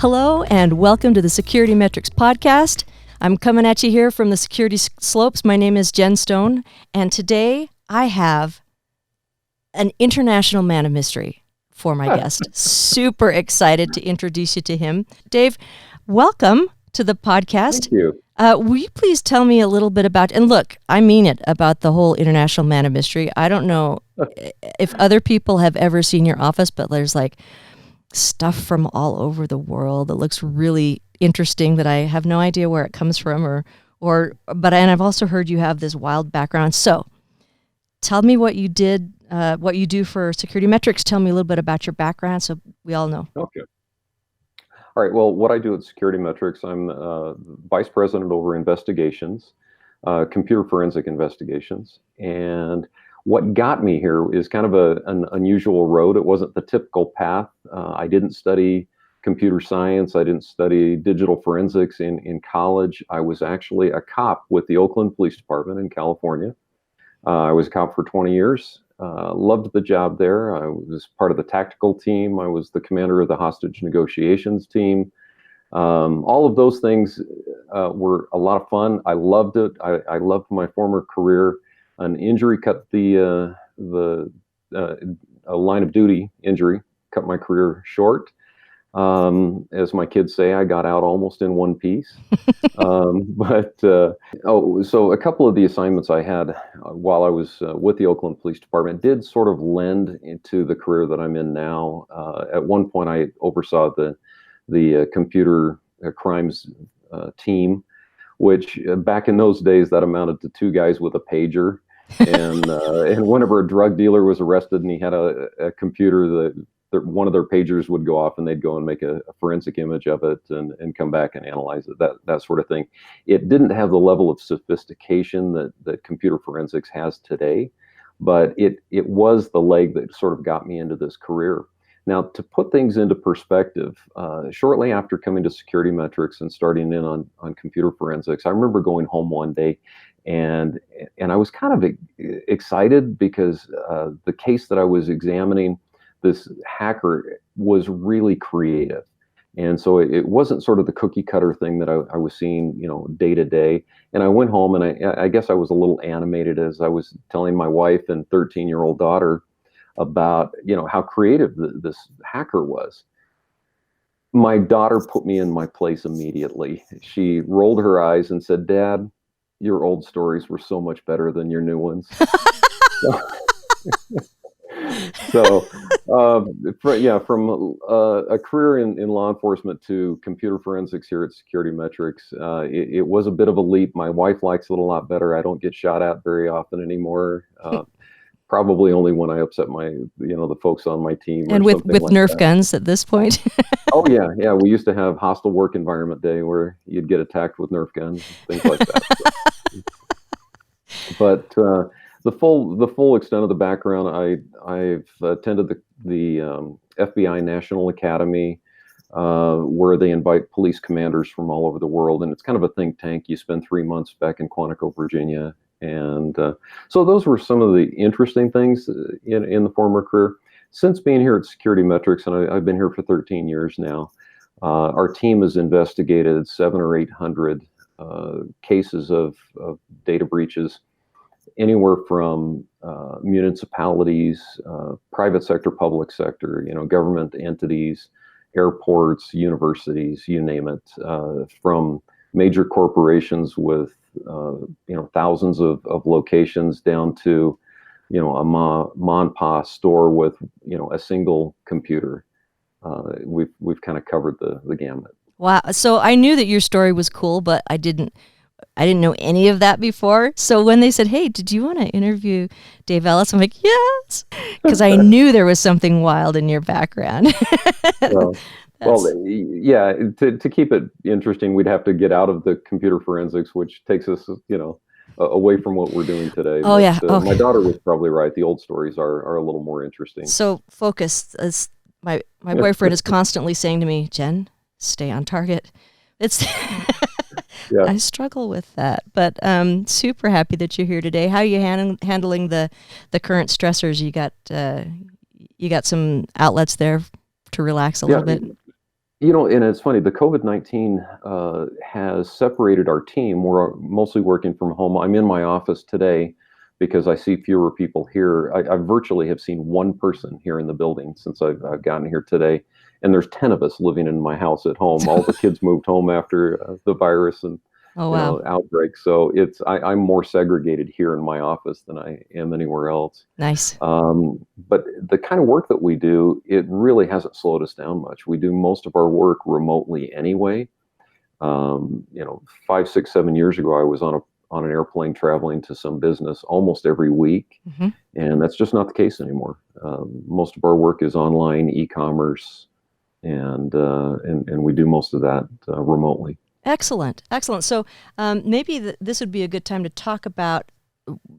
Hello and welcome to the SecurityMetrics podcast. I'm coming at you here from the Security Slopes. My name is Jen Stone, and today I have an international man of mystery for my guest. Super excited to introduce you to him. Dave, welcome to the podcast. Thank you. Will you please tell me a little bit about, and look, I mean it, about the whole international man of mystery. I don't know if other people have ever seen your office, but there's like stuff from all over the world that looks really interesting that I have no idea where it comes from and I've also heard you have this wild background. So tell me what you did, what you do for SecurityMetrics. Tell me a little bit about your background so we all know. Okay. All right. Well, what I do at SecurityMetrics, I'm Vice President over investigations, computer forensic investigations. And what got me here is kind of an unusual road. It wasn't the typical path. I didn't study computer science. I didn't study digital forensics in college. I was actually a cop with the Oakland Police Department in California. I was a cop for 20 years. Loved the job there. I was part of the tactical team. I was the commander of the hostage negotiations team. All of those things were a lot of fun. I loved it. I loved my former career. An injury cut a line of duty injury cut my career short. As my kids say, I got out almost in one piece. So a couple of the assignments I had while I was with the Oakland Police Department did sort of lend into the career that I'm in now. At one point, I oversaw the computer crimes team, which back in those days that amounted to two guys with a pager. And whenever a drug dealer was arrested and he had a computer, one of their pagers would go off and they'd go and make a forensic image of it and come back and analyze it, that sort of thing. It didn't have the level of sophistication that computer forensics has today, but it was the leg that sort of got me into this career. Now, to put things into perspective, shortly after coming to SecurityMetrics and starting in on computer forensics, I remember going home one day and I was kind of excited because the case that I was examining, this hacker was really creative. And so it wasn't sort of the cookie cutter thing that I was seeing, day to day. And I went home and I guess I was a little animated as I was telling my wife and 13-year-old daughter about, how creative this hacker was. My daughter put me in my place immediately. She rolled her eyes and said, "Dad, your old stories were so much better than your new ones." From a career in law enforcement to computer forensics here at SecurityMetrics, it was a bit of a leap. My wife likes it a lot better. I don't get shot at very often anymore. Probably only when I upset the folks on my team. And with Nerf guns at this point. Oh yeah. We used to have hostile work environment day where you'd get attacked with Nerf guns, things like that. But the full extent of the background, I've attended the FBI National Academy, where they invite police commanders from all over the world, and it's kind of a think tank. You spend 3 months back in Quantico, Virginia, and so those were some of the interesting things in the former career. Since being here at SecurityMetrics, and I've been here for 13 years now, our team has investigated 700 or 800 cases of data breaches, anywhere from municipalities, private sector, public sector, government entities, airports, universities, you name it, from major corporations with thousands of locations down to a mom and pop store with a single computer. We've kind of covered the gamut. Wow. So I knew that your story was cool, but I didn't know any of that before. So when they said, "Hey, did you want to interview Dave Ellis?" I'm like, "Yes," because I knew there was something wild in your background. To keep it interesting, we'd have to get out of the computer forensics, which takes us, away from what we're doing today. Oh, yeah. Okay. My daughter was probably right. The old stories are a little more interesting. So focus. As my boyfriend is constantly saying to me, "Jen, stay on target." It's Yeah. I struggle with that, but super happy that you're here today. How are you handling the current stressors? You got some outlets there to relax a little bit. And it's funny, the COVID-19 has separated our team. We're mostly working from home. I'm in my office today because I see fewer people here. I virtually have seen one person here in the building since I've gotten here today. And there's 10 of us living in my house at home. All the kids moved home after the virus and Oh, wow. outbreak. So I'm more segregated here in my office than I am anywhere else. Nice. But the kind of work that we do, it really hasn't slowed us down much. We do most of our work remotely anyway. 5, 6, 7 years ago, I was on an airplane traveling to some business almost every week, and that's just not the case anymore. Most of our work is online, e-commerce, and we do most of that remotely. Excellent. So maybe this would be a good time to talk about,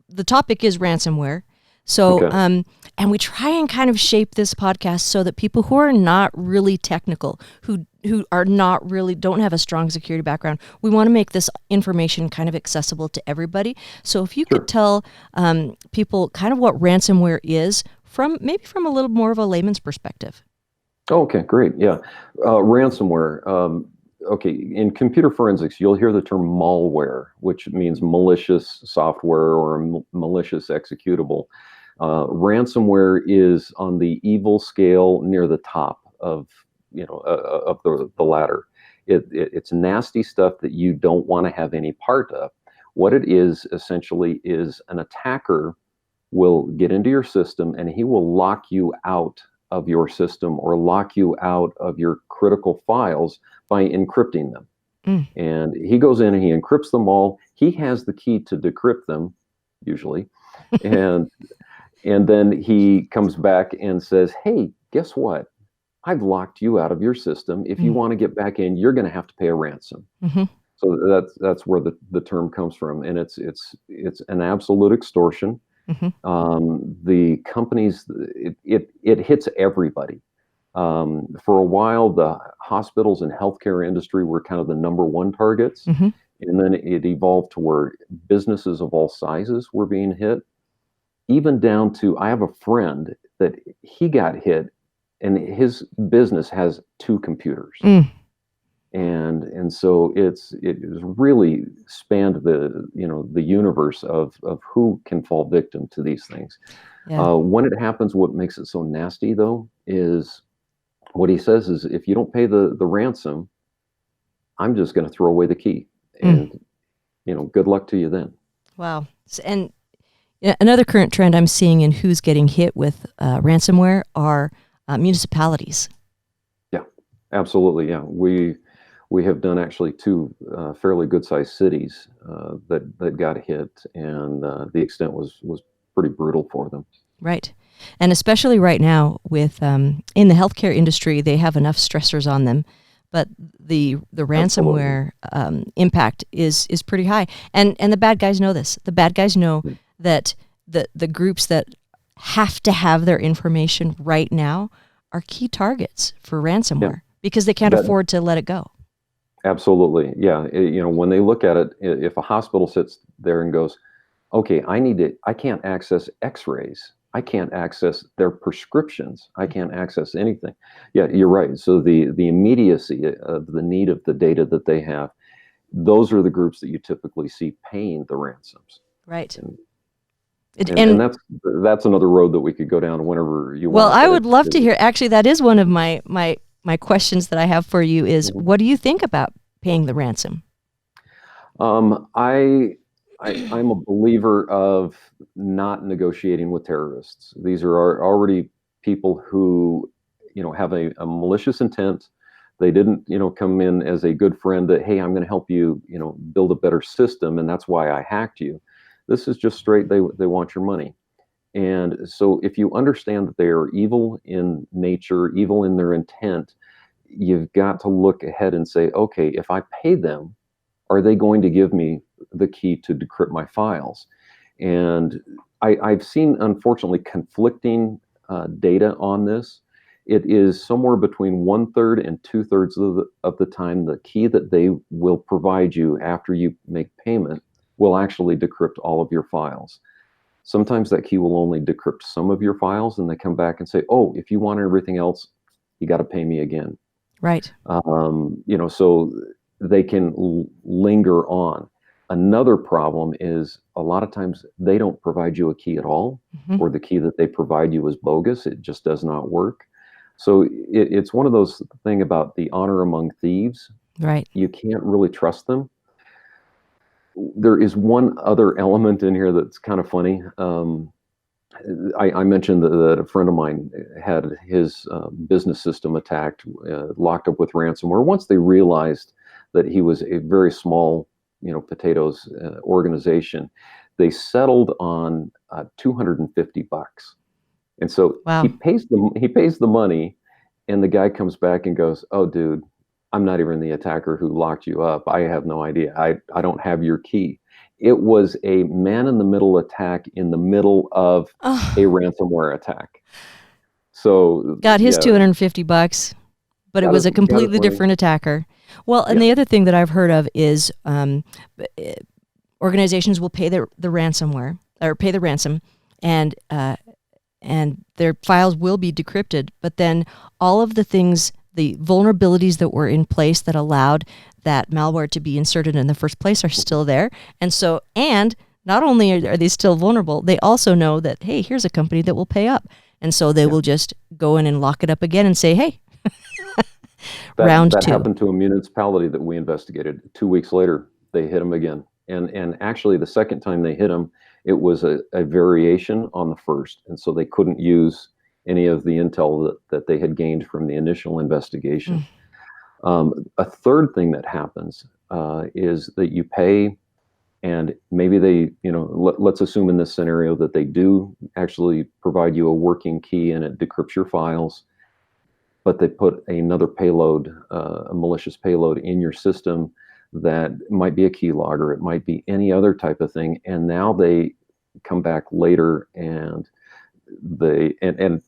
the topic is ransomware. So, Okay. And we try and kind of shape this podcast so that people who are not really technical, who are not really, don't have a strong security background, we want to make this information kind of accessible to everybody. So if you Sure. could tell people kind of what ransomware is from a little more of a layman's perspective. Okay, great. Yeah. Ransomware. Okay, in computer forensics, you'll hear the term malware, which means malicious software or malicious executable. Ransomware is on the evil scale near the top of the ladder. It's nasty stuff that you don't want to have any part of. What it is essentially is an attacker will get into your system and he will lock you out of your system or lock you out of your critical files by encrypting them. And he goes in and he encrypts them all. He has the key to decrypt them, usually. And then he comes back and says, hey, guess what? I've locked you out of your system. If you want to get back in, you're going to have to pay a ransom. So that's where the term comes from. And it's an absolute extortion. The companies, it hits everybody. For a while, the hospitals and healthcare industry were kind of the number one targets. And then it evolved to where businesses of all sizes were being hit, even down to, I have a friend that he got hit and his business has 2 computers. And so it has really spanned the universe of who can fall victim to these things. Yeah. When it happens, what makes it so nasty though is what he says is, if you don't pay the ransom, I'm just going to throw away the key, and good luck to you then. Wow. And another current trend I'm seeing in who's getting hit with ransomware are municipalities. Yeah, absolutely. Yeah, we have done actually 2 fairly good-sized cities that got hit, and the extent was pretty brutal for them. Right. And especially right now with in the healthcare industry, they have enough stressors on them, but the ransomware impact is pretty high. And the bad guys know this. The bad guys know that the groups that have to have their information right now are key targets for ransomware because they can't afford to let it go. Absolutely. Yeah. When they look at it, if a hospital sits there and goes, okay, I can't access x-rays. I can't access their prescriptions. I can't access anything. Yeah, you're right. So the immediacy of the need of the data that they have, those are the groups that you typically see paying the ransoms. Right. And that's another road that we could go down whenever you want. Well, I would love to hear. Actually, that is one of my questions that I have for you is, what do you think about paying the ransom? I'm a believer of not negotiating with terrorists. These are already people who, have a malicious intent. They didn't, come in as a good friend that, hey, I'm going to help you, build a better system, and that's why I hacked you. This is just straight, they want your money. And so if you understand that they are evil in nature, evil in their intent, you've got to look ahead and say, okay, if I pay them, are they going to give me the key to decrypt my files? And I've seen, unfortunately, conflicting data on this. It is somewhere between 1/3 and 2/3 of the time the key that they will provide you after you make payment will actually decrypt all of your files. Sometimes that key will only decrypt some of your files, and they come back and say, oh, if you want everything else, you got to pay me again. Right. So they can linger on. Another problem is a lot of times they don't provide you a key at all, or the key that they provide you is bogus. It just does not work. So it's one of those thing about the honor among thieves. Right. You can't really trust them. There is one other element in here that's kind of funny. I mentioned that a friend of mine had his business system attacked, locked up with ransomware. Once they realized that he was a very small, potatoes organization, they settled on $250. And so Wow. he pays the money, and the guy comes back and goes, "Oh, dude, I'm not even the attacker who locked you up. I have no idea. I don't have your key." It was a man-in-the-middle attack in the middle of Oh, a ransomware attack. So got his yeah, $250, but it was a got his completely money. different attacker. Well, and Yeah, the other thing that I've heard of is organizations will pay the ransomware or pay the ransom, and their files will be decrypted. But then all of the things, the vulnerabilities that were in place that allowed that malware to be inserted in the first place are still there. And not only are they still vulnerable, they also know that, hey, here's a company that will pay up. And so they will just go in and lock it up again and say, hey, round that two. happened to a municipality that we investigated. 2 weeks later, they hit him again. And actually, the second time they hit him, it was a variation on the first, and so they couldn't use any of the intel that they had gained from the initial investigation. A third thing that happens is that you pay, and maybe they, let's assume in this scenario that they do actually provide you a working key and it decrypts your files, but they put another payload, a malicious payload in your system that might be a keylogger, it might be any other type of thing, and now they come back later and they and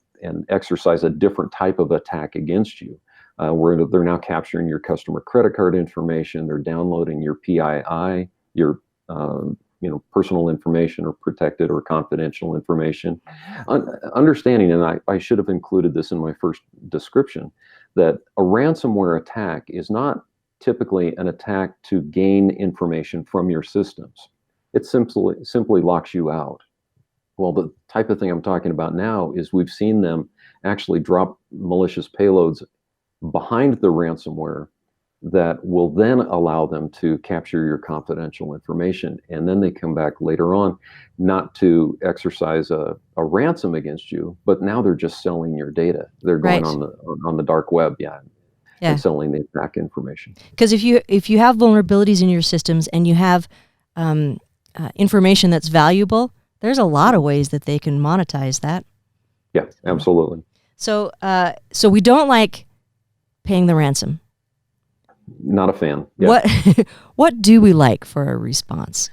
exercise a different type of attack against you, where they're now capturing your customer credit card information, they're downloading your PII, your personal information or protected or confidential information. Understanding, and I should have included this in my first description, that a ransomware attack is not typically an attack to gain information from your systems. It simply locks you out. Well, the type of thing I'm talking about now is we've seen them actually drop malicious payloads behind the ransomware that will then allow them to capture your confidential information. And then they come back later on, not to exercise a ransom against you, but now they're just selling your data. They're going Right. on the dark web, Yeah. and selling the attack information. Because if you have vulnerabilities in your systems and you have information that's valuable, there's a lot of ways that they can monetize that. Yeah, absolutely. So we don't like paying the ransom. Not a fan. Yeah. What do we like for a response?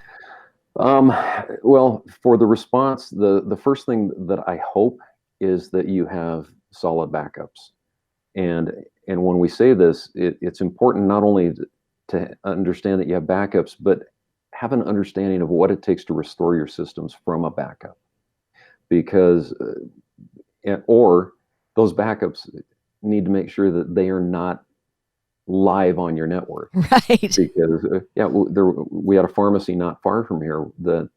Well, for the response, the first thing that I hope is that you have solid backups. And when we say this, it's important not only to understand that you have backups, but have an understanding of what it takes to restore your systems from a backup. Because, or those backups need to make sure that they are not live on your network. Right. Because, we had a pharmacy not far from here that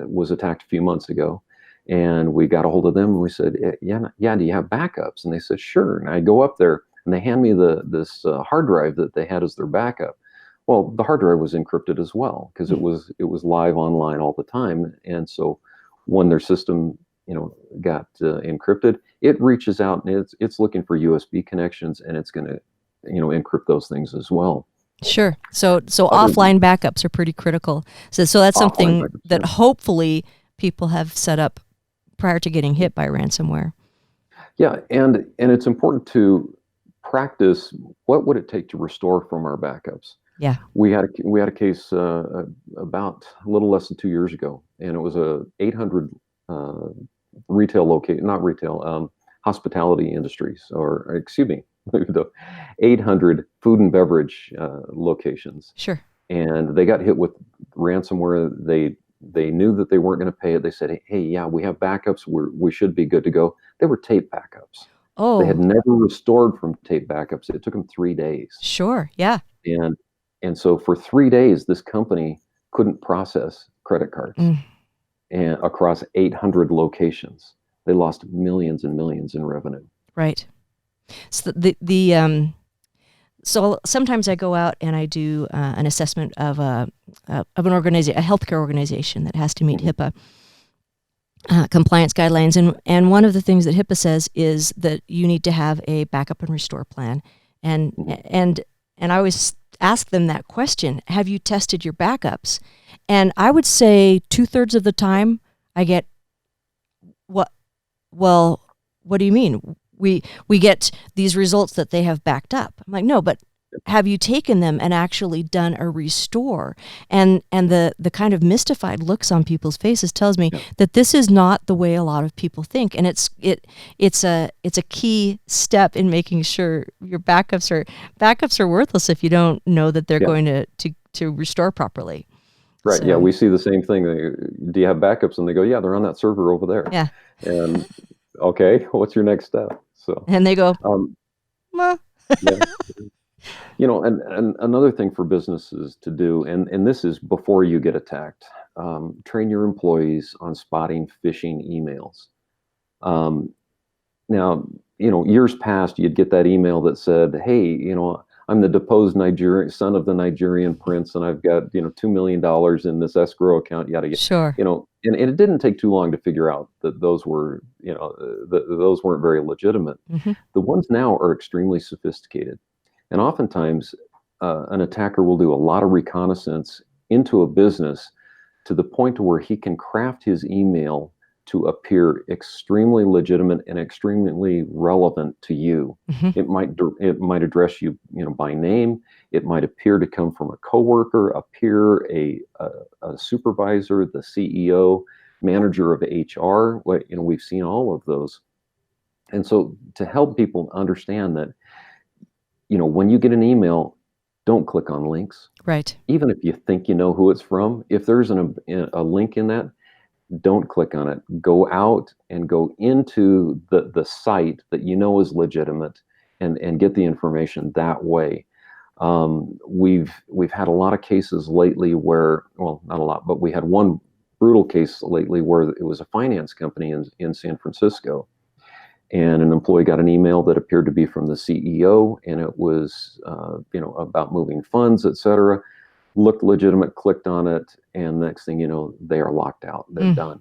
was attacked a few months ago. And we got a hold of them and we said, yeah, do you have backups? And they said, sure. And I go up there and they hand me this hard drive that they had as their backup. Well, the hard drive was encrypted as well because it was live online all the time. And so when their system, got encrypted, it reaches out and it's looking for USB connections and it's going to, encrypt those things as well. Sure. So offline backups are pretty critical. So that's something that hopefully people have set up prior to getting hit by ransomware. Yeah, and it's important to practice what would it take to restore from our backups. Yeah. We had a case about a little less than 2 years ago, and it was a 800 hospitality industries, or excuse me, the 800 food and beverage locations. Sure. And they got hit with ransomware. They knew that they weren't going to pay it. They said, hey, yeah, we have backups. We should be good to go. They were tape backups. They had Oh, never restored from tape backups. It took them 3 days. sure. Yeah. And so for 3 days, this company couldn't process credit cards Mm, and across 800 locations. They lost millions and millions in revenue. right. So so sometimes I go out and I do an assessment of an organization, a healthcare organization that has to meet Mhm. HIPAA compliance guidelines, and one of the things that HIPAA says is that you need to have a backup and restore plan, and Mhm. and I always ask them that question: have you tested your backups? And I would say 2/3 of the time I get, what? Well, what do you mean? We get these results that they have backed up. I'm like, no, but have you taken them and actually done a restore? And the kind of mystified looks on people's faces tells me Yeah. that this is not the way a lot of people think, and it's a key step in making sure your backups are worthless if you don't know that they're Yeah. going to restore properly. Right. Yeah. So We see the same thing. Do you have backups? And they go, yeah, they're on that server over there. yeah, And okay, what's your next step? So, and they go, um, "Meh." yeah. And another thing for businesses to do, and this is before you get attacked, train your employees on spotting phishing emails. Um, Now, years past, you'd get that email that said, "Hey, I'm the deposed Nigerian son of the Nigerian prince, and I've got $2 million in this escrow account." Yada yada. Sure. And it didn't take too long to figure out that those were, those weren't very legitimate. Hmm. The ones now are extremely sophisticated, and oftentimes, an attacker will do a lot of reconnaissance into a business to the point to where he can craft his email to appear extremely legitimate and extremely relevant to you. Hmm. It might address you, by name. It might appear to come from a coworker, a peer, a supervisor, the CEO, manager of HR. We've seen all of those. And so to help people understand that, when you get an email, don't click on links. Right. Even if you think you know who it's from, if there's a link in that, don't click on it. Go out and go into the site that you know is legitimate, and get the information that way. We've had a lot of cases lately where, well, not a lot, but we had one brutal case lately where it was a finance company in San Francisco, and an employee got an email that appeared to be from the CEO, and it was about moving funds, et cetera. Looked legitimate, clicked on it, and next thing you know, they are locked out. They're Mm. done.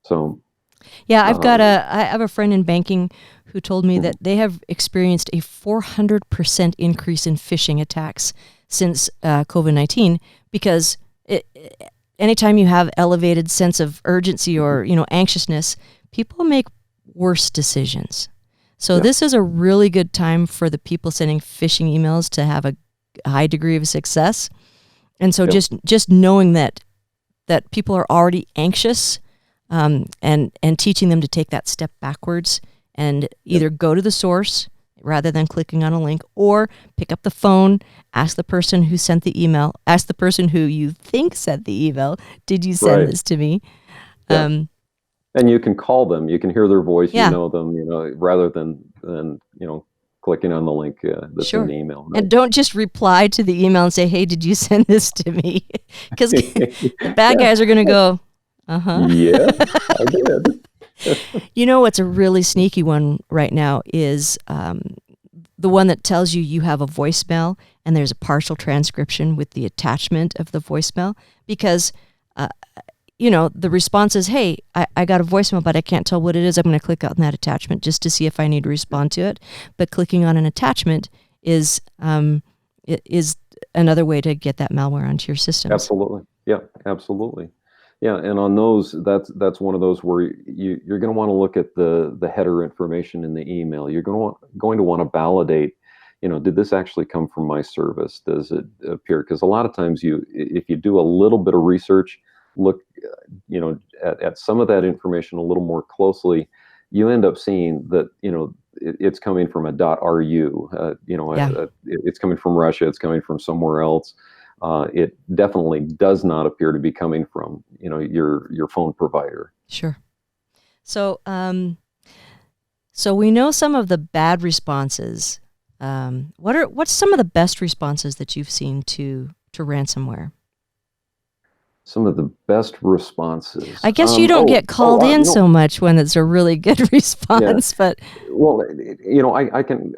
So, Yeah, um, I have a friend in banking who told me that mhm, they have experienced a 400% increase in phishing attacks since COVID-19, because anytime you have elevated sense of urgency mhm, or, anxiousness, people make worse decisions. So yeah, this is a really good time for the people sending phishing emails to have a high degree of success. And so yep, just knowing that people are already anxious, and teaching them to take that step backwards and yep, either go to the source rather than clicking on a link, or pick up the phone, ask the person who sent the email, ask the person who you think sent the email, did you send right, this to me? yeah. Um, And you can call them, you can hear their voice, yeah, them, rather than clicking on the link that's in sure. the email. And No. don't just reply to the email and say, hey, did you send this to me? Because the bad Yeah, guys are going to go, uh-huh. yes, I did. You know what's a really sneaky one right now is the one that tells you have a voicemail and there's a partial transcription with the attachment of the voicemail, because uh, the response is, hey, I got a voicemail, but I can't tell what it is. I'm going to click on that attachment just to see if I need to respond to it. But clicking on an attachment is another way to get that malware onto your systems. Absolutely. Yeah, absolutely. Yeah, and on those, that's one of those where you're going to want to look at the header information in the email. You're going to want to validate, did this actually come from my service? Does it appear? Because a lot of times if you do a little bit of research, look, at some of that information a little more closely, you end up seeing that, it's coming from a .ru, Yeah, it's coming from Russia, it's coming from somewhere else. It definitely does not appear to be coming from, your phone provider. sure. So, So we know some of the bad responses. What's some of the best responses that you've seen to ransomware? Some of the best responses. I guess you don't get called in so much when it's a really good response, but well,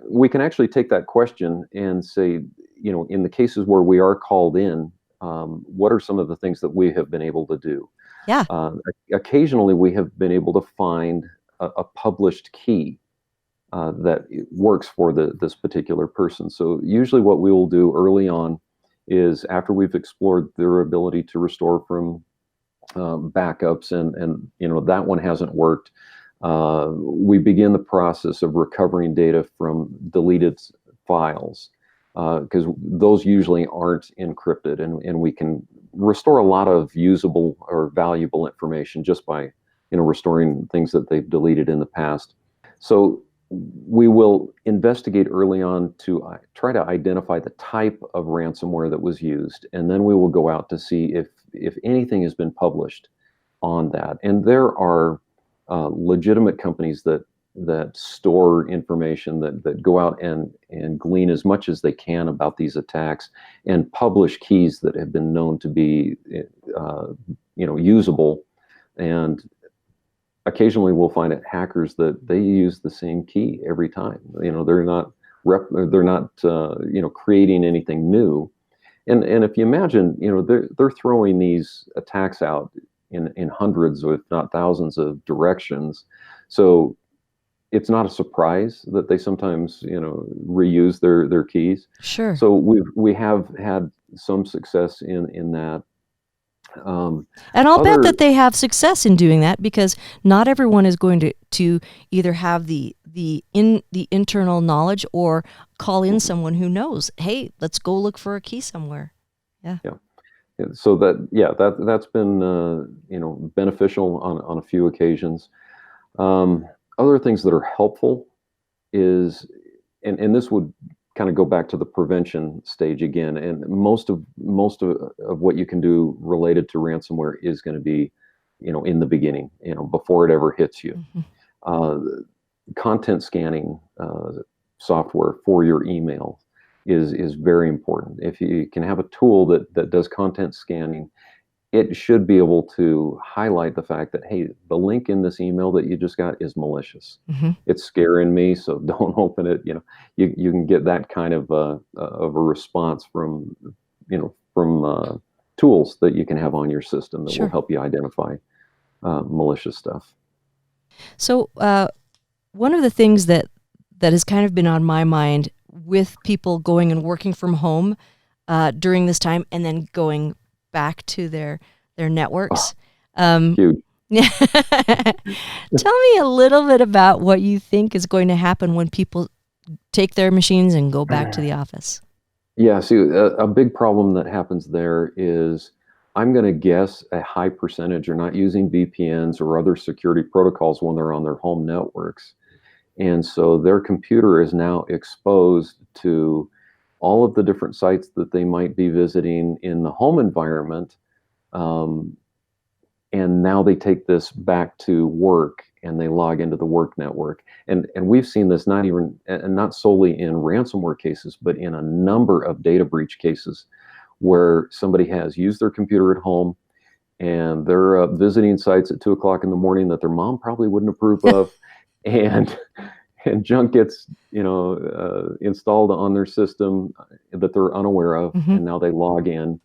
we can actually take that question and say, in the cases where we are called in, what are some of the things that we have been able to do? yeah. Occasionally, we have been able to find a published key that works for this particular person. So usually what we will do early on is, after we've explored their ability to restore from backups, and that one hasn't worked, we begin the process of recovering data from deleted files, because those usually aren't encrypted, and we can restore a lot of usable or valuable information just by restoring things that they've deleted in the past. So we will investigate early on to try to identify the type of ransomware that was used, and then we will go out to see if anything has been published on that. And there are legitimate companies that store information, that go out and glean as much as they can about these attacks and publish keys that have been known to be usable. And occasionally we'll find hackers that they use the same key every time. They're not creating anything new. And if you imagine, they're throwing these attacks out in hundreds, if not thousands, of directions. So it's not a surprise that they sometimes reuse their keys. Sure. So we have had some success in that. And I'll bet that they have success in doing that, because not everyone is going to either have the internal knowledge or call in someone who knows, hey, let's go look for a key somewhere. Yeah. So that's been beneficial on a few occasions. Other things that are helpful is, and this would kind of go back to the prevention stage again, and most of what you can do related to ransomware is going to be in the beginning, before it ever hits you. Content scanning software for your email is very important. If you can have a tool that does content scanning, it should be able to highlight the fact that, hey, the link in this email that you just got is malicious. It's scaring me, so don't open it. You can get that kind of a response from tools that you can have on your system that will help you identify malicious stuff. So one of the things that has kind of been on my mind with people going and working from home during this time, and then going back to their networks. Huge. Tell me a little bit about what you think is going to happen when people take their machines and go back to the office. Yeah, see, a big problem that happens there is, I'm going to guess a high percentage are not using VPNs or other security protocols when they're on their home networks. And so their computer is now exposed to all of the different sites that they might be visiting in the home environment. And now they take this back to work and they log into the work network. And we've seen this not solely in ransomware cases, but in a number of data breach cases where somebody has used their computer at home and they're visiting sites at 2 o'clock in the morning that their mom probably wouldn't approve of. and junk gets installed on their system that they're unaware of, and now they log in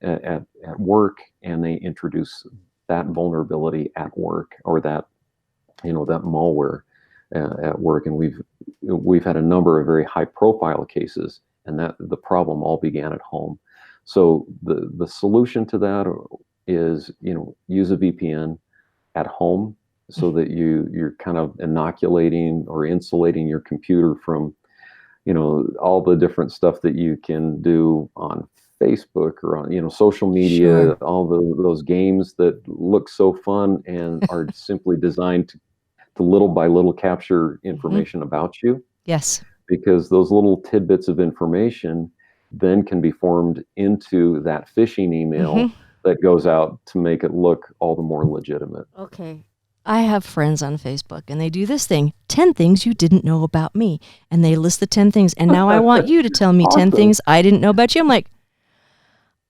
at work and they introduce that vulnerability at work, or that that malware at work. And we've had a number of very high profile cases, and that the problem all began at home. So the solution to that is use a VPN at home, so that you're kind of inoculating or insulating your computer from all the different stuff that you can do on Facebook or on social media, all those games that look so fun and are simply designed to little by little capture information about you. Yes. Because those little tidbits of information then can be formed into that phishing email that goes out to make it look all the more legitimate. Okay. I have friends on Facebook, and they do this thing, 10 things you didn't know about me. And they list the 10 things, and now I want you to tell me 10 Awesome. things I didn't know about you. I'm like,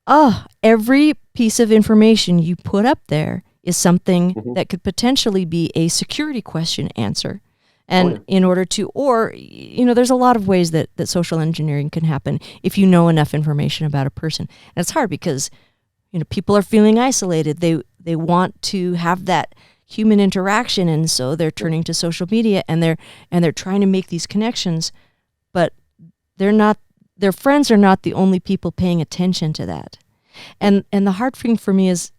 oh, every piece of information you put up there is something that could potentially be a security question answer. And in order to, or, there's a lot of ways that social engineering can happen if you know enough information about a person. And it's hard because, people are feeling isolated. They want to have that human interaction, and so they're turning to social media, and they're trying to make these connections, but their friends are not the only people paying attention to that. And the hard thing for me is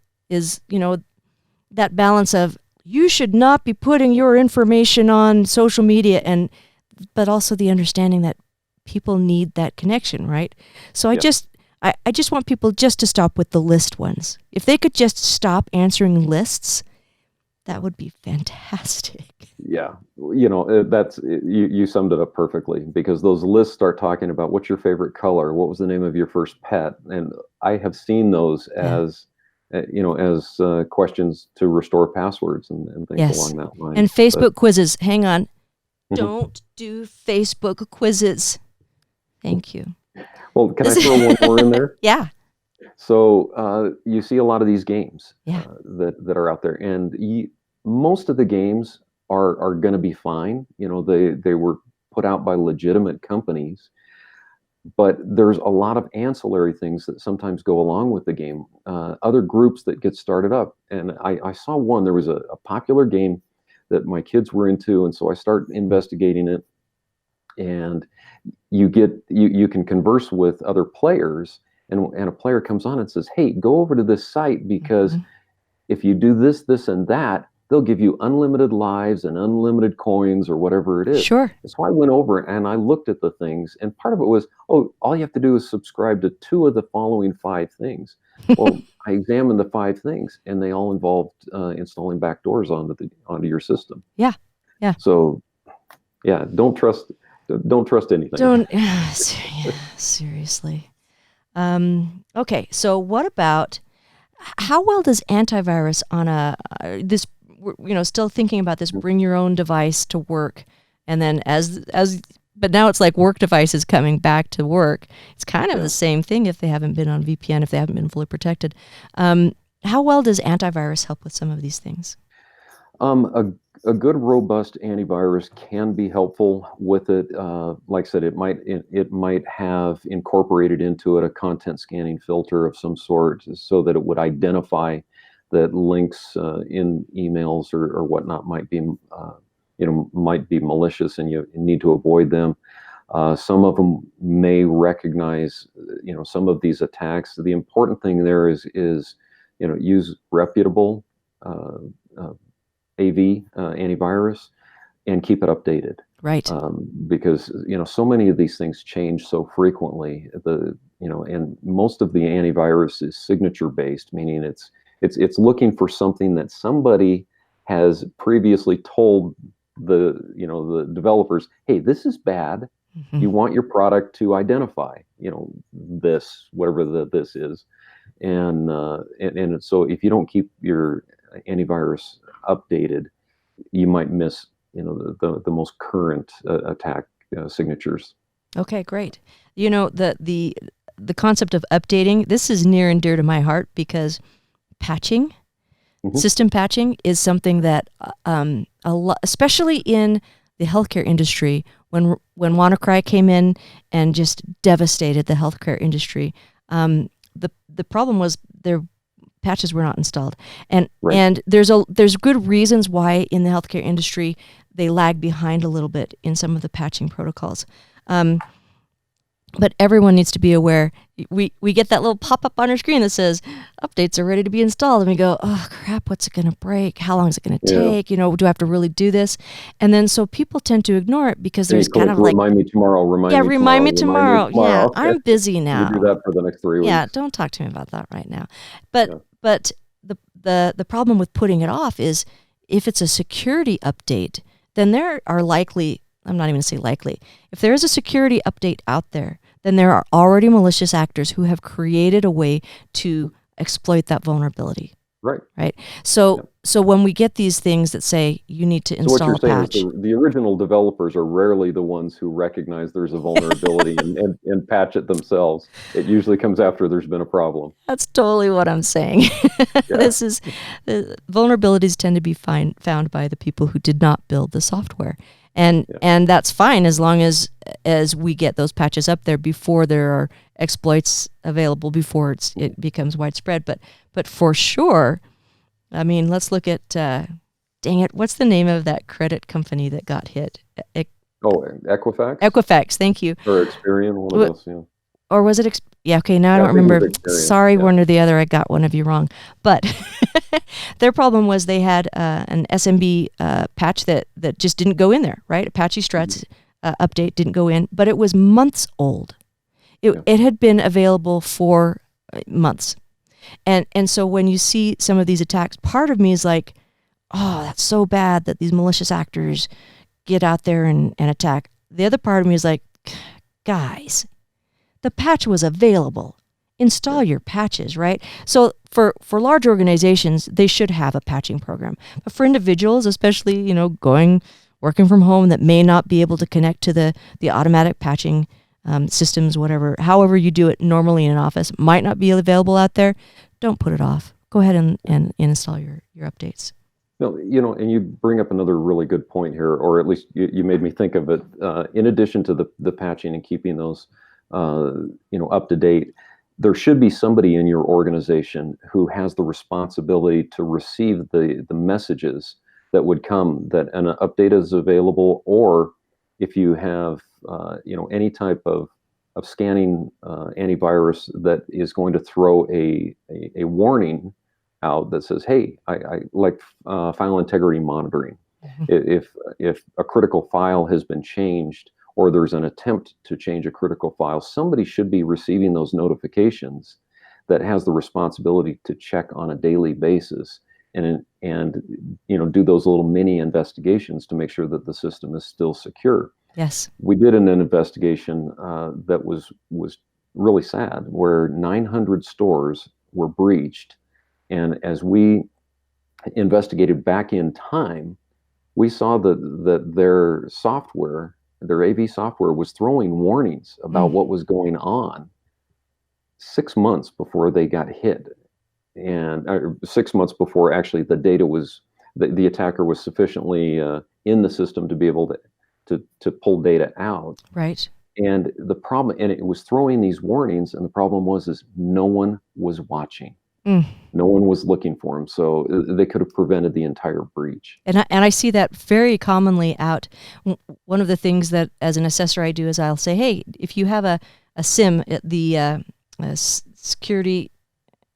that balance of, you should not be putting your information on social media, but also the understanding that people need that connection, right? So I just want people just to stop with the list ones. If they could just stop answering lists, that would be fantastic. Yeah, that's you summed it up perfectly, because those lists start talking about what's your favorite color, what was the name of your first pet, and I have seen those as questions to restore passwords and things along that line. And Facebook quizzes. Hang on, don't do Facebook quizzes. Thank you. Well, can I throw one more in there? Yeah. So you see a lot of these games that are out there, and most of the games are going to be fine. They were put out by legitimate companies, but there's a lot of ancillary things that sometimes go along with the game. Other groups that get started up, and I saw one. There was a popular game that my kids were into, and so I started investigating it. And you can converse with other players. And a player comes on and says, hey, go over to this site, because if you do this, this, and that, they'll give you unlimited lives and unlimited coins or whatever it is. Sure. So I went over and I looked at the things, and part of it was, all you have to do is subscribe to 2 of the following 5 things. Well, I examined the 5 things, and they all involved installing backdoors onto your system. Yeah. So, don't trust anything. Seriously. Okay, so what about, how well does antivirus on this, still thinking about this, bring your own device to work, and then but now it's like work devices coming back to work. It's kind of the same thing if they haven't been on VPN, if they haven't been fully protected. How well does antivirus help with some of these things? A good, robust antivirus can be helpful with it. Like I said, it might have incorporated into it a content scanning filter of some sort, so that it would identify that links in emails or whatnot might be malicious, and you need to avoid them. Some of them may recognize some of these attacks. The important thing there is use reputable AV antivirus, and keep it updated. Right. Because so many of these things change so frequently. And most of the antivirus is signature based, meaning it's looking for something that somebody has previously told the developers, hey, this is bad. You want your product to identify this, whatever this is, and so if you don't keep your antivirus updated, you might miss the most current attack signatures. Okay, great. The concept of updating, this is near and dear to my heart, because patching, system patching, is something that especially in the healthcare industry, when WannaCry came in and just devastated the healthcare industry, the problem was their patches were not installed, and there's good reasons why in the healthcare industry they lag behind a little bit in some of the patching protocols. But everyone needs to be aware. We get that little pop-up on our screen that says updates are ready to be installed, and we go, oh crap, what's it going to break? How long is it going to take? Do I have to really do this? And then so people tend to ignore it because there's kind of like, remind me tomorrow. Remind me tomorrow. Yeah, I'm busy now. You do that for the next 3 weeks. Yeah, don't talk to me about that right now. But the problem with putting it off is, if it's a security update, then there are likely, I'm not even going to say likely, if there is a security update out there, then there are already malicious actors who have created a way to exploit that vulnerability. Right. right? So Yep. so when we get these things that say you need to So what install you're a saying is patch, the original developers are rarely the ones who recognize there's a vulnerability and patch it themselves. It usually comes after there's been a problem. that's totally what I'm saying. Yeah. This is vulnerabilities tend to be found by the people who did not build the software. And Yeah. and that's fine as long as we get those patches up there before there are exploits available, before it becomes widespread. But for sure, I mean, let's look at dang it, what's the name of that credit company that got hit? Oh, Equifax Equifax, thank you. or Experian, one of those. Yeah. Or was it? Yeah, okay, now I Yeah, I don't think it was remember. Experian. Sorry, Yeah. one or the other. I got one of you wrong. But their problem was they had an SMB patch that just didn't go in there, right? Apache Struts update didn't go in, but it was months old. It had been available for months. And so when you see some of these attacks, part of me is like, oh, that's so bad that these malicious actors get out there and attack. The other part of me is like, guys, the patch was available. Install your patches, right? So for large organizations, they should have a patching program. But for individuals, especially, working from home that may not be able to connect to the automatic patching systems, whatever, however you do it normally in an office, might not be available out there, don't put it off. Go ahead and install your updates. No, and you bring up another really good point here, or at least you made me think of it. In addition to the patching and keeping those, up to date, there should be somebody in your organization who has the responsibility to receive the messages that would come that an update is available, or if you have, any type of scanning antivirus that is going to throw a warning out that says, "Hey, I like file integrity monitoring. Mhm. If a critical file has been changed or there's an attempt to change a critical file, somebody should be receiving those notifications that has the responsibility to check on a daily basis and do those little mini investigations to make sure that the system is still secure." Yes. We did an investigation that was really sad, where 900 stores were breached, and as we investigated back in time, we saw that their software, their AV software, was throwing warnings about what was going on 6 months before they got hit, and 6 months before actually the data was the attacker was sufficiently in the system to be able to pull data out. Right. And the problem, and it was throwing these warnings, and the problem was no one was watching. Mm. No one was looking for them, so they could have prevented the entire breach. And I see that very commonly out. One of the things that as an assessor I do is I'll say, hey, if you have a SIM, the security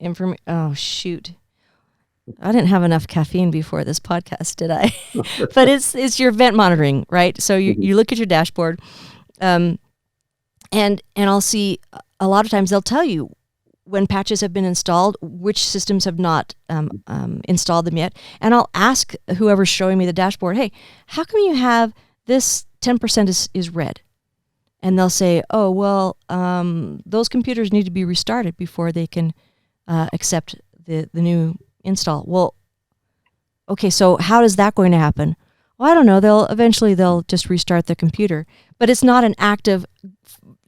information. Oh shoot, I didn't have enough caffeine before this podcast, did I? But it's your event monitoring, right? So you look at your dashboard, and I'll see a lot of times they'll tell you when patches have been installed, which systems have not installed them yet. And I'll ask whoever's showing me the dashboard, hey, how come you have this 10% is red? And they'll say, oh, well, those computers need to be restarted before they can accept the new install. Well, okay, so how is that going to happen? Well, I don't know. They'll just restart the computer. But it's not an active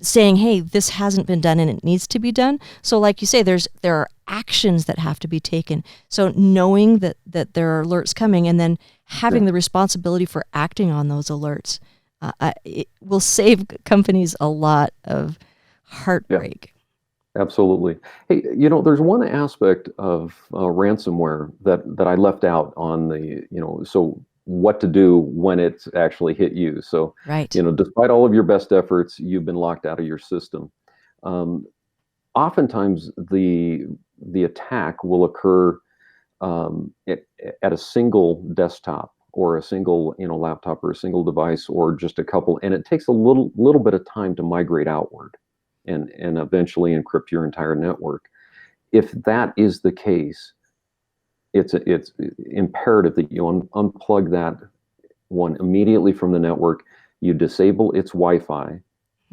saying, hey, this hasn't been done and it needs to be done. So like you say, there are actions that have to be taken. So knowing that there are alerts coming and then having the responsibility for acting on those alerts, it will save companies a lot of heartbreak. Yeah, absolutely. Hey, there's one aspect of ransomware that I left out on so what to do when it's actually hit you. So, right. Despite all of your best efforts, you've been locked out of your system. Oftentimes, the attack will occur at a single desktop or a single laptop or a single device or just a couple, and it takes a little bit of time to migrate outward and eventually encrypt your entire network. If that is the case, it's imperative that you unplug that one immediately from the network. You disable its Wi-Fi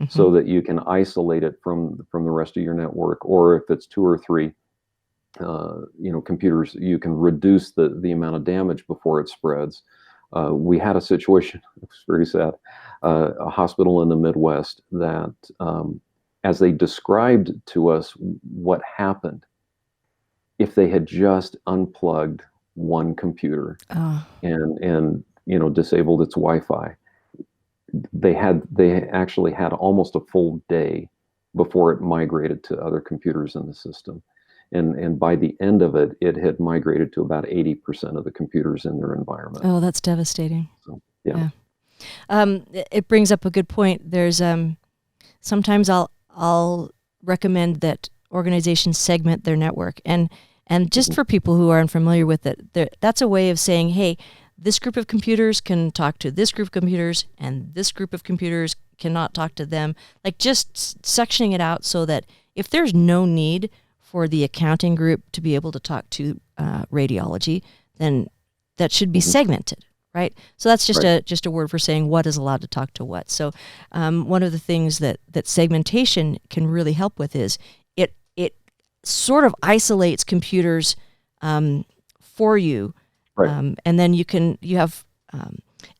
so that you can isolate it from the rest of your network, or if it's 2 or 3, computers, you can reduce the amount of damage before it spreads. We had a situation, it was very sad, a hospital in the Midwest that, as they described to us what happened, if they had just unplugged one computer and disabled its Wi-Fi, they actually had almost a full day before it migrated to other computers in the system. And by the end of it, it had migrated to about 80% of the computers in their environment. Oh, that's devastating. So, yeah. It brings up a good point. There's sometimes I'll recommend that organizations segment their network, and just for people who are unfamiliar with it, that's a way of saying, hey, this group of computers can talk to this group of computers, and this group of computers cannot talk to them. Like just sectioning it out so that if there's no need for the accounting group to be able to talk to radiology, then that should be segmented, right? So that's just a word for saying what is allowed to talk to what. So one of the things that segmentation can really help with is it sort of isolates computers for you, and then you have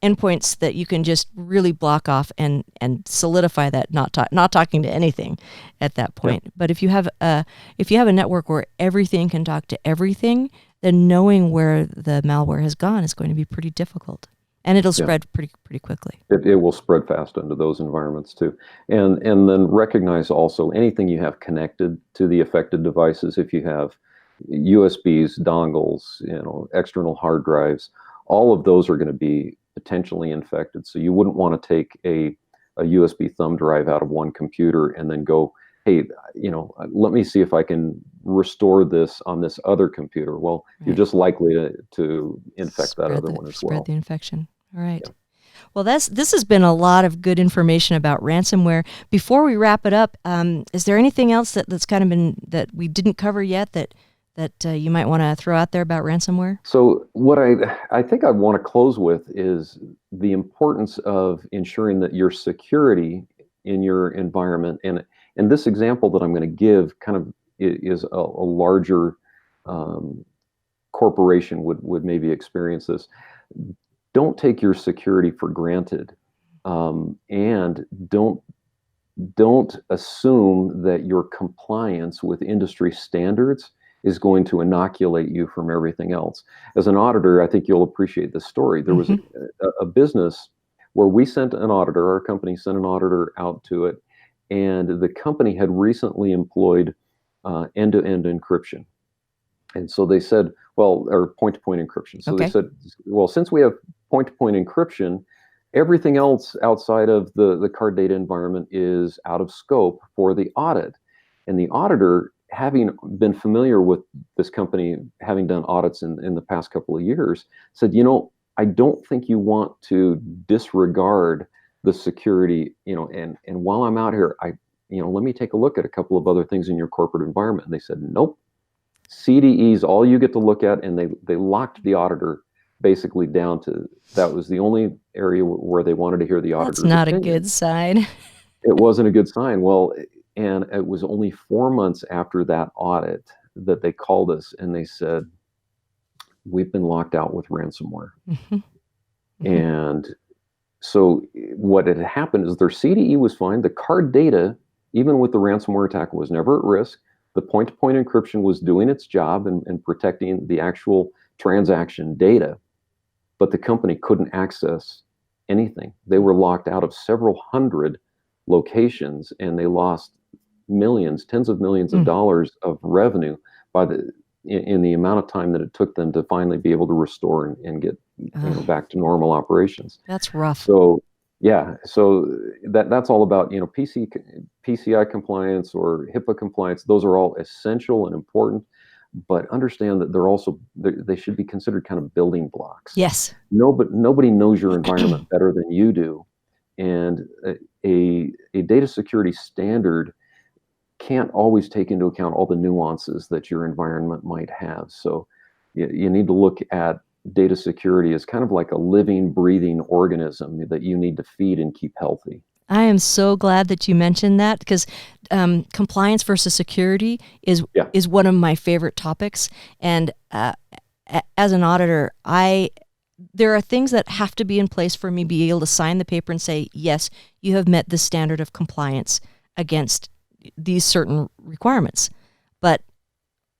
endpoints that you can just really block off and solidify that not talking to anything at that point. But if you have a network where everything can talk to everything, then knowing where the malware has gone is going to be pretty difficult, and it'll spread pretty quickly. It will spread fast into those environments too, and then recognize also anything you have connected to the affected devices. If you have USBs, dongles, external hard drives, all of those are going to be potentially infected. So you wouldn't want to take a USB thumb drive out of one computer and then go, hey, let me see if I can restore this on this other computer. Well, you're just likely to infect that other one as well. Spread the infection. All right. Yeah. Well, this has been a lot of good information about ransomware. Before we wrap it up, is there anything else that's kind of been that we didn't cover yet that you might want to throw out there about ransomware? So what I think I want to close with is the importance of ensuring that your security in your environment, and this example that I'm going to give kind of is a larger corporation would maybe experience this. Don't take your security for granted, and don't assume that your compliance with industry standards is going to inoculate you from everything else. As an auditor, I think you'll appreciate this story. There was a business where we sent an auditor, our company sent an auditor out to it, and the company had recently employed end-to-end encryption. And so they said, well, or point-to-point encryption. So they said, well, since we have point-to-point encryption, everything else outside of the card data environment is out of scope for the audit. And the auditor, having been familiar with this company, having done audits in the past couple of years, said, I don't think you want to disregard the security, and while I'm out here, let me take a look at a couple of other things in your corporate environment. And they said, nope, CDE is all you get to look at. And they locked the auditor basically down to, that was the only area where they wanted to hear the auditor's opinion. That's not opinion. A good sign. It wasn't a good sign. Well, and it was only 4 months after that audit that they called us and they said, we've been locked out with ransomware. And so what had happened is their CDE was fine. The card data, even with the ransomware attack, was never at risk. The point-to-point encryption was doing its job and protecting the actual transaction data, but the company couldn't access anything. They were locked out of several hundred locations, and they lost millions, tens of millions of dollars of revenue in the amount of time that it took them to finally be able to restore and get back to normal operations. That's rough. So so that's all about PCI compliance or HIPAA compliance. Those are all essential and important, but understand that they should be considered kind of building blocks. Yes. Nobody knows your environment better than you do, and a data security standard can't always take into account all the nuances that your environment might have. So you need to look at data security as kind of like a living, breathing organism that you need to feed and keep healthy. I am so glad that you mentioned that, because compliance versus security is one of my favorite topics. And as an auditor, there are things that have to be in place for me to be able to sign the paper and say, yes, you have met the standard of compliance against these certain requirements. But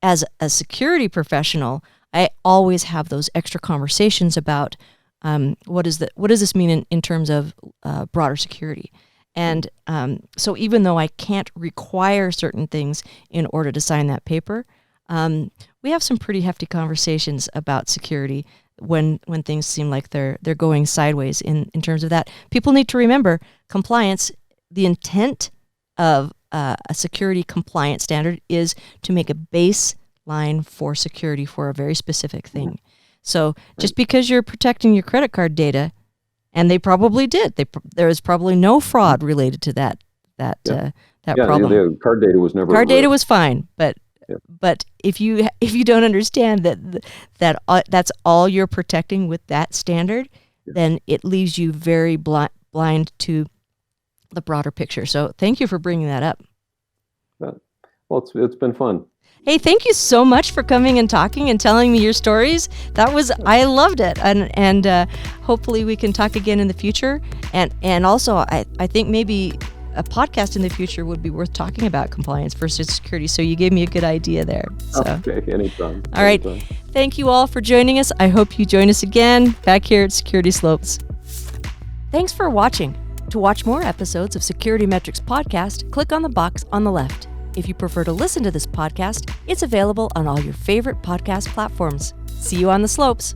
as a security professional, I always have those extra conversations about what does this mean in terms of broader security. And so even though I can't require certain things in order to sign that paper, we have some pretty hefty conversations about security when things seem like they're going sideways in terms of that. People need to remember compliance, the intent of a security compliance standard is to make a baseline for security for a very specific thing. So just because you're protecting your credit card data, and they probably did, there was probably no fraud related to that problem. The card data was never. Card data was fine, but if you don't understand that that's all you're protecting with that standard, then it leaves you very blind to the broader picture. So thank you for bringing that up. Well, it's been fun. Hey, thank you so much for coming and talking and telling me your stories. I loved it, and hopefully we can talk again in the future. And also, I think maybe a podcast in the future would be worth talking about compliance versus security. So you gave me a good idea there. So. Okay, anytime. All right. Thank you all for joining us. I hope you join us again back here at Security Slopes. Thanks for watching. To watch more episodes of SecurityMetrics podcast, click on the box on the left. If you prefer to listen to this podcast, it's available on all your favorite podcast platforms. See you on the slopes.